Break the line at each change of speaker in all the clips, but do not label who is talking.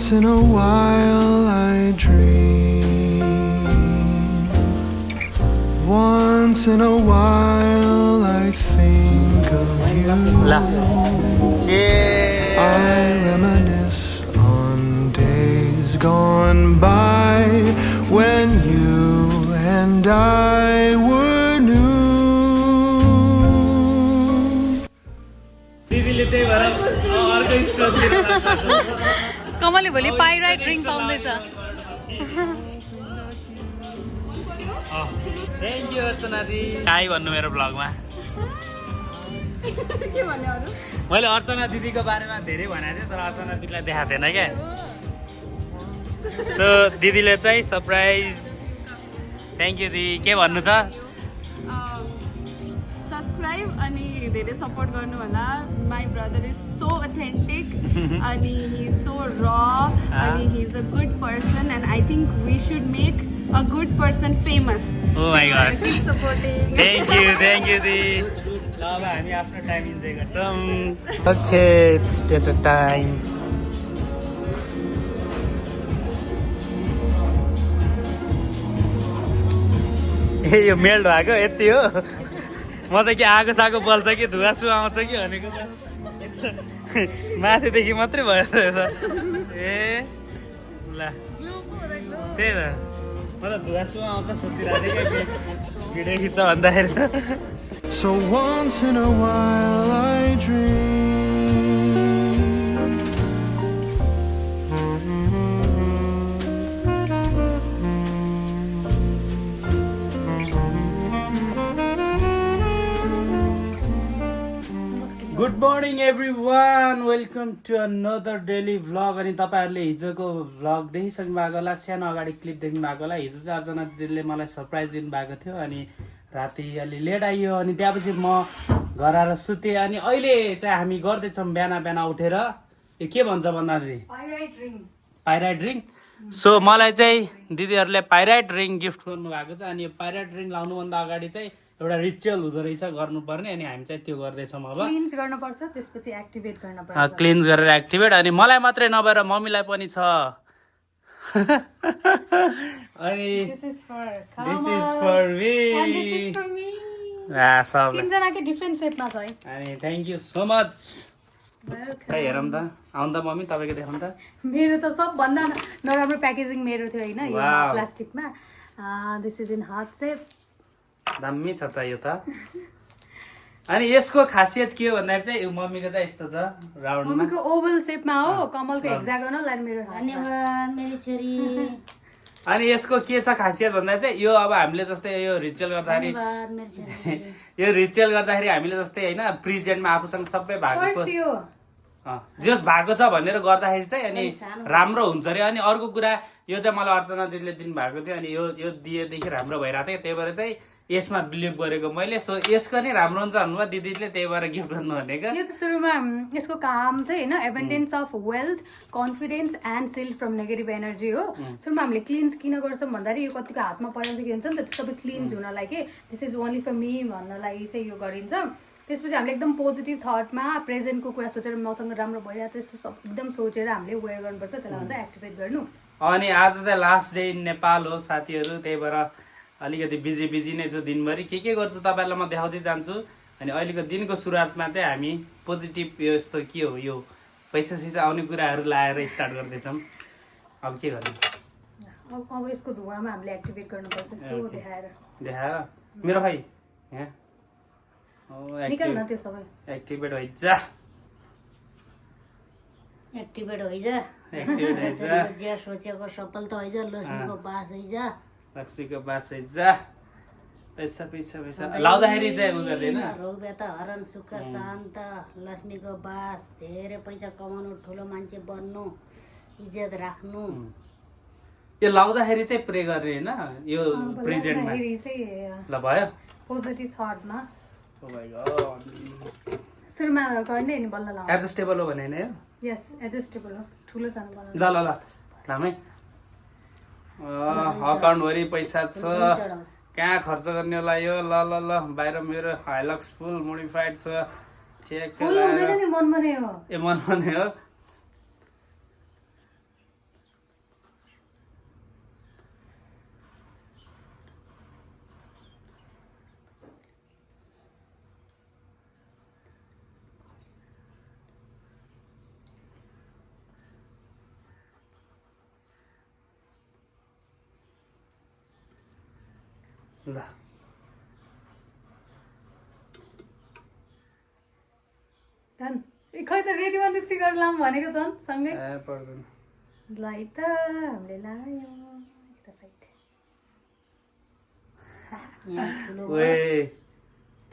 Once in a while I dream. Once in a while I think of you. I reminisce on days gone by when you and I were new.
कमलले भोलि pyrite drink पाउँदैछ
thank you अर्चना दी आइ भन्नु मेरो ब्लगमा मैले अर्चना दिदीको बारेमा धेरै भनेको थिएँ तर अर्चना दिदीलाई देखाएको थिएन क्या सो दिदीले चाहिँ सरप्राइज थ्याङ्क यू दी के भन्नु छ
सब्सक्राइब अनि धेरै सपोर्ट गर्नु होला my brother is so authentic अनि हि इज सो र अनि he is a good person and I think we should make a good person famous
oh my god
supporting
thank you दी ल अब हामी आफ्नो टाइम इन्जोय गर्छौँ okay it's tech time ए यो मेल्ट भएको यति हो म त के आगो सागो बल्छ कि धुवा सुवा आउँछ कि भनेको त माथिदेखि मात्रै भयो ए ल त्यही त म त धुवा सुवा आउँछ सोचिरहेको थिएँ भिडियो खिच्छ भन्दाखेरि
So once in a while I dream.
Good morning everyone welcome to another daily vlog अनि तपाईँहरूले हिजोको भ्लग देखिसक्नु भएको होला सानो अगाडि क्लिप देख्नु भएको होला हिजो चाहिँ अर्चना दिदीले मलाई सरप्राइज दिनुभएको थियो अनि राति अलि लेट आइयो अनि त्यहाँपछि म घर आएर सुतेँ अनि अहिले चाहिँ हामी गर्दैछौँ बिहान उठेर यो के भन्छ भन्दा दिदी पाइराइट रिङ सो मलाई चाहिँ दिदीहरूले पाइराइट रिङ गिफ्ट गर्नुभएको छ अनि यो पाइराइट रिङ लाउनुभन्दा अगाडि चाहिँ एउटा रिचुअल हुँदो रहेछ गर्नुपर्ने अनि हामी चाहिँ त्यो गर्दैछौँ अब
क्लिन्स गर्नुपर्छ त्यसपछि एक्टिभेट गर्नुपर्छ
क्लिन्स गरेर एक्टिभेट अनि मलाई मात्रै नभएर मम्मीलाई पनि छ अनि
This is for
this is for me
and this is for me.
सब
तीनजनाकै डिफ्रेन्ट सेपमा छ है
अनि थ्याङ्क यू सो मच खै हेरौँ त आउनु त मम्मी तपाईँको देखाउनु त
मेरो त सबभन्दा नराम्रो प्याकेजिङ मेरो थियो होइन यो
Wow.
प्लास्टिकमा दिस इज इन हार्ट सेप
दामी छ त यो त अनि यसको खासियत के हो भन्दाखेरि चाहिँ यो मम्मीको चाहिँ यस्तो छ राउन्डमा
मम्मीको ओभल सेपमा हो कमलको हेक्सागोनल अनि मेरो
धन्यवाद मेरी छोरी
अनि यसको के छ खासियत भन्दा चाहिँ यो अब हामीले जस्तै यो रिचुअल गर्दाखेरि
धन्यवाद मेरी छोरी
यो रिचुअल गर्दाखेरि हामीले जस्तै होइन प्रेजेन्टमा आफूसँग सबै भएको
फर्स्ट यो
जस भएको छ भनेर गर्दाखेरि चाहिँ अनि राम्रो हुन्छ अरे अनि अर्को कुरा यो चाहिँ मलाई अर्चना दिदीले दिनुभएको थियो अनि यो दिएदेखि राम्रो भइरहेको थियो त्यही भएर चाहिँ यसमा बिलिभ गरेको मैले सो यसको नै राम्रो हुन्छ भन्नुभयो दिदीले त्यही भएर गिफ्ट गर्नु भनेको
यो चाहिँ सुरुमा यसको काम चाहिँ होइन abundance of wealth confidence and shield from negative energy हो सुरुमा हामीले क्लिन्स किन गर्छौँ भन्दाखेरि यो कतिको हातमा परेर के हुन्छ नि त त्यो सबै क्लिन्स हुनलाई के this is only for me भन्नलाई चाहिँ यो गरिन्छ त्यसपछि हामीले एकदम पोजिटिभ थटमा प्रेजेन्टको कुरा सोचेर मसँग राम्रो भइरहेको छ यस्तो सब एकदम सोचेर हामीले वेयर गर्नुपर्छ त्यसलाई भन्छ एक्टिभेट गर्नु
अनि आज चाहिँ लास्ट डे इन नेपाल हो साथीहरू त्यही भएर अलिकति बिजी नै छु दिनभरि के गर्छु तपाईँहरूलाई म देखाउँदै जान्छु अनि अहिलेको दिनको सुरुवातमा चाहिँ हामी पोजिटिभ यो यस्तो के हो यो पैसा सैसा आउने कुराहरू लाएर स्टार्ट गर्दैछौँ अब के गर्ने
अब यसको धुवामा हामीले एक्टिभेट गर्नुपर्छ यस्तो देखाएर
देखाएर मेरो खै यहाँ
निकाल न त्यो सबै
एक्टिभेट होइजा
एक्टिभेट होइजा
एक्टिभेट होइजा
जे सोचेको सफलता होइजा लक्ष्मीको बास होइजा
लक्ष्मीको बास होइजा पैसा लाउँदाखेरि चाहिँ उ गर्दैन
रोग व्यथा हरण सुख शान्त लक्ष्मीको बास धेरै पैसा कमाउनु ठुलो मान्छे बन्नु इज्जत राख्नु
यो लाउँदाखेरि चाहिँ प्रे गर्ने होइन यो प्रेजेन्टमा ल भयो
पोजिटिभ थटमा
ओ माय गॉड
सुरुमा गर्ने अनि बल्ल लाउनु
एडजस्टेबल हो भने हैन यो
यस एडजस्टेबल हो ठुलो सानो बनाउनु
ल लामै अकाउन्टभरि पैसा छ कहाँ खर्च गर्ने होला यो ल बाहिर मेरो हाइलक्स फुल मोडिफाइड छ ठिक
फुल हुँदैन नि मनमा नै हो
ए मनमा नै हो ल
धन खै त रेडी 1 2 3 गरेर लाम भनेको छन् सँगै
पर्दैन
लाई त हामीले लायो यता साइड
यहाँ ठुलो
ओए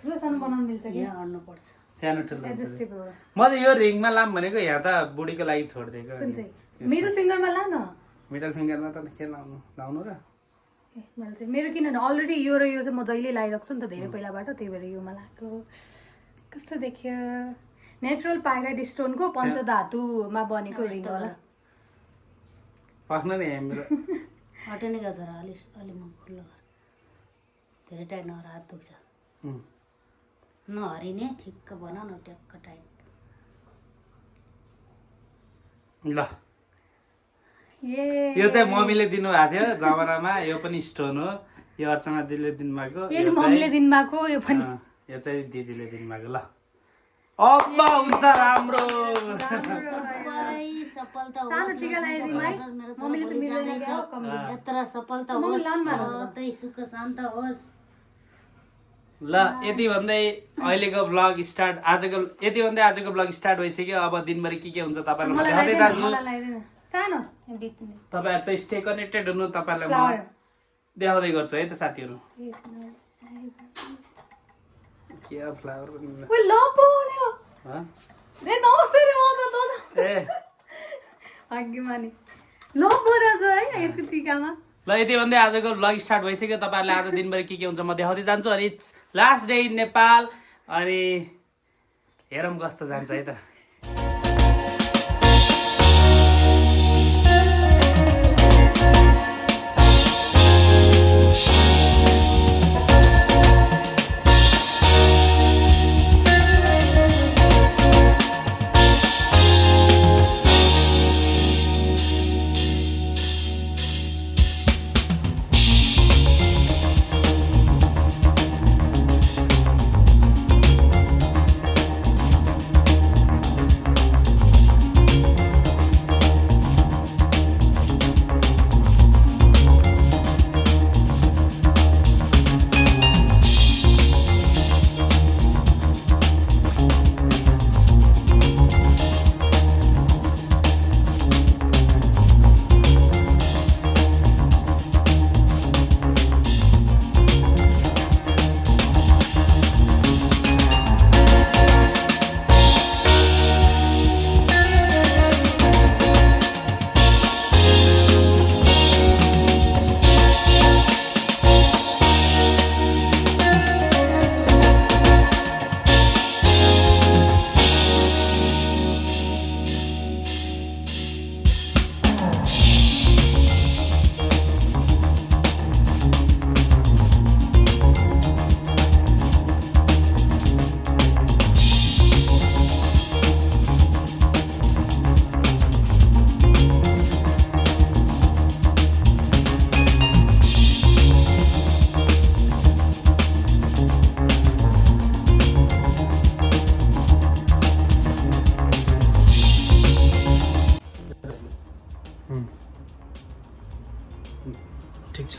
ठुलो सानो बनाउन मिल्छ कि
यहाँ अड्नुपर्छ
सानो ठुलो
एडजस्टेबल
म त यो रिङमा लाम भनेको यहाँ त बुढीको लागि छोडिदिएको
कुन चाहिँ मिडल फिङ्गरमा ला न
मिडल फिङ्गरमा त के लाउनु लाउनु र
ए मैले चाहिँ मेरो किनभने अलरेडी यो र यो चाहिँ म जहिले लगाइरहेको छु नि त धेरै पहिलाबाट त्यही भएर योमा लगाएको कस्तो देखियो नेचुरल पाइराइट स्टोनको पञ्चधातुमा बनेको रिङ होला
पाख्न नि मेरो
हटेनै गएको छ र अलि म खुल्लो गर धेरै टाइट नगर हात दुख्छ नहरिने ठिक्क बना न ट्याक्क टाइट
ल
ए
यो चाहिँ मम्मीले दिनुभएको थियो जमानामा यो पनि स्टोन हो यो अर्चना दिदीले दिनुभएको
यो मम्मीले दिनुभएको यो पनि
यो चाहिँ दिदीले दिनुभएको ल अब हुन्छ राम्रो
सफलता
सानो टिका लगाइदिउँ है
मेरो
मम्मीले त मिल्दैन क्या हो, कम
यत्र सफलता
मम्मी
होस्
लाउनु भएको छ।
सधैँ सुख शान्त होस्
ल यति भन्दै अहिलेको ब्लग स्टार्ट आजको ब्लग स्टार्ट भइसक्यो अब दिनभरि के हुन्छ तपाईँलाई म
मलाई
देखाउँदै
लगाइदिनु,
जान्छु
मलाई लगाइदिनु। सानो यहाँ बित्ने
तपाईँहरू चाहिँ स्टे कनेक्टेड हुनु तपाईँलाई म
फ्लावर
देखाउँदै गर्छु है त साथीहरू
एक मिनट।
के फ्लावर पनि
ओइ लपो भन्यो
हँ?
ए नमस्ते रे म त
ए
भाग्यमानी लपो रहेछ है यसको टिकामा
ल यति भन्दै आजको ब्लग स्टार्ट भइसक्यो तपाईँहरूले आज दिनभरि के हुन्छ म देखाउँदै जान्छु अनि it's last day in Nepal अनि हेरौँ कस्तो जान्छ है त ठिक छ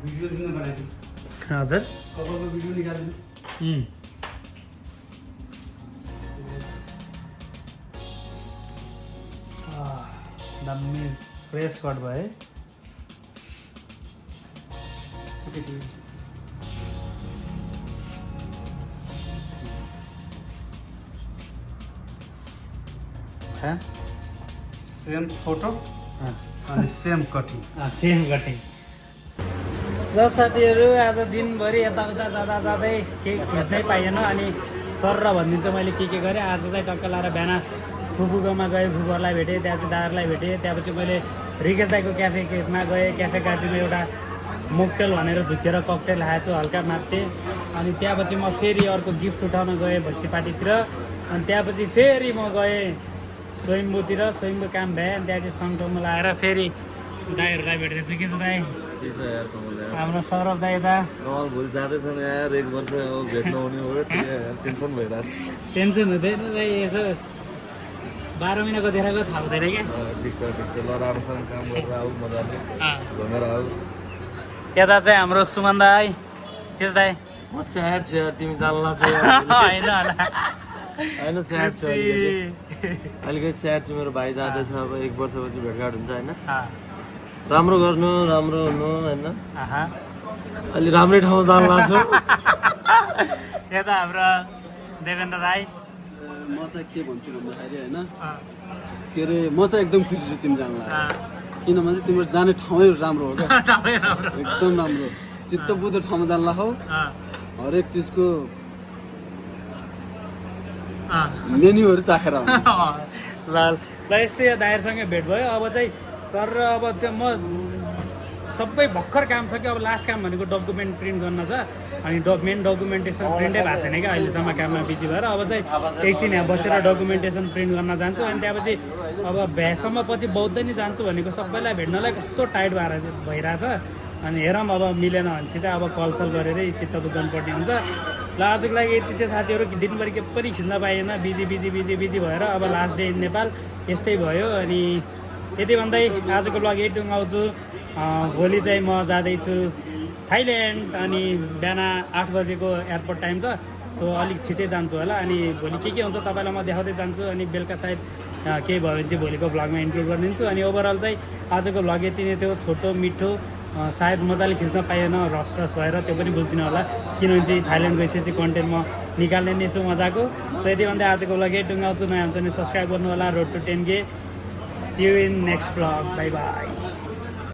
भिडियो दिन बनाइदिनु
हजुर
कपालको भिडियो निकालिदिनु
दामी फ्रेस कट भयो है हाँ?
सेम फोटो
हाँ।
अनि सेम कटिङ
सेम कटिङ ल साथीहरू आज दिनभरि यताउता जाँदा जाँदै केही खिच्नै पाइएन अनि सर र भनिदिन्छ मैले के गरेँ आज चाहिँ टक्क लाएर बिहान फुपूकोमा गएँ फुपूहरूलाई भेटेँ त्यहाँ चाहिँ दादाहरूलाई भेटेँ त्यहाँपछि मैले रिकेश दाईको क्याफेमा गएँ क्याफे काजीमा एउटा मोकटेल भनेर झुकेर ककटेल खाएको छु हल्का मात्रै अनि त्यहाँपछि म फेरि अर्को गिफ्ट उठाउन गएँ भैँसी पार्टीतिर अनि त्यहाँपछि फेरि म गएँ स्वयम्भूतिर स्वयम्भू काम भए अनि त्यहाँ चाहिँ सङटङमा लगाएर फेरि दाईहरूलाई भेट्दैछु के छ दाई हाम्रो सौरभ दाई दा
कमल भोलि जाँदैछ नि यार एक वर्ष भेट नहुने हो टेन्सन भइरहेको छ
टेन्सन हुँदैन दाई यसो 12 महिनाको देखाएको थाहा हुँदैन क्या
ठिक छ ल राम्रोसँग काम गरेर आऊ मजाले घुमेर आऊ
यता चाहिँ हाम्रो सुमन दाई त्यस दाई
म स्याहार छु यार तिमी जान्ला छौ
होइन होला
होइन स्याहार छु अलिकति स्याहार छु मेरो भाइ जाँदैछ अब 1 वर्षपछि भेटघाट हुन्छ होइन राम्रो गर्नु राम्रो हुनु होइन अलि राम्रै ठाउँमा जान्ला छु
यता हाम्रो देवेन्द्र राई
म चाहिँ के भन्छु भन्दाखेरि होइन के अरे म चाहिँ एकदम खुसी छु तिमी जानलाई किनभने चाहिँ तिम्रो जाने ठाउँै राम्रो हो क्या एकदम राम्रो चित्त बुझ्दो ठाउँमा जानला हौ हरेक चिजको मेन्युहरू चाखेर आउनु
ल यस्तै दाइहरूसँगै भेट भयो अब चाहिँ सर र अब त्यो म सबै भर्खर काम छ कि अब लास्ट काम भनेको डकुमेन्ट प्रिन्ट गर्न छ अनि मेन डकुमेन्टेसन प्रिन्टै भएको छैन क्या अहिलेसम्म काममा बिजी भएर अब चाहिँ एकछिन यहाँ बसेर डकुमेन्टेसन प्रिन्ट गर्न जान्छु अनि त्यहाँपछि अब भ्यासम्म पछि बौद्ध नै जान्छु भनेको सबैलाई भेट्नलाई कस्तो टाइट भइरहेछ अनि हेरौँ अब मिलेन भने चाहिँ अब कलसल गरेरै चित्त बुझाउनु पर्ने हुन्छ ल आजको लागि यति थियो साथीहरू दिनभरि के पनि खिच्न पाइएन बिजी भएर अब लास्ट डे इन नेपाल यस्तै भयो अनि यति भन्दै आजको ब्लग यही टुङ्गाउँछु भोलि चाहिँ म जाँदैछु थाइल्यान्ड अनि बिहान 8 बजेको एयरपोर्ट टाइम छ सो अलिक छिटै जान्छु होला अनि भोलि के हुन्छ तपाईँलाई म देखाउँदै जान्छु अनि बेलुका सायद केही भयो भने चाहिँ भोलिको भ्लगमा इन्क्लुड गरिदिन्छु अनि ओभरअल चाहिँ आजको भ्लग यति नै थियो छोटो मिठो सायद मजाले खिच्न पाइएन रस भएर त्यो पनि बुझ्दिनँ होला किनभने चाहिँ थाइल्यान्ड गइसकेपछि कन्टेन्ट म निकाल्ने नै छु मजाको सो यति भन्दै आजको भ्लग यही टुङ्गाउँछु नयाँ हुन्छ भने सब्सक्राइब गर्नु होला road to 10K See you in next vlog. Bye bye.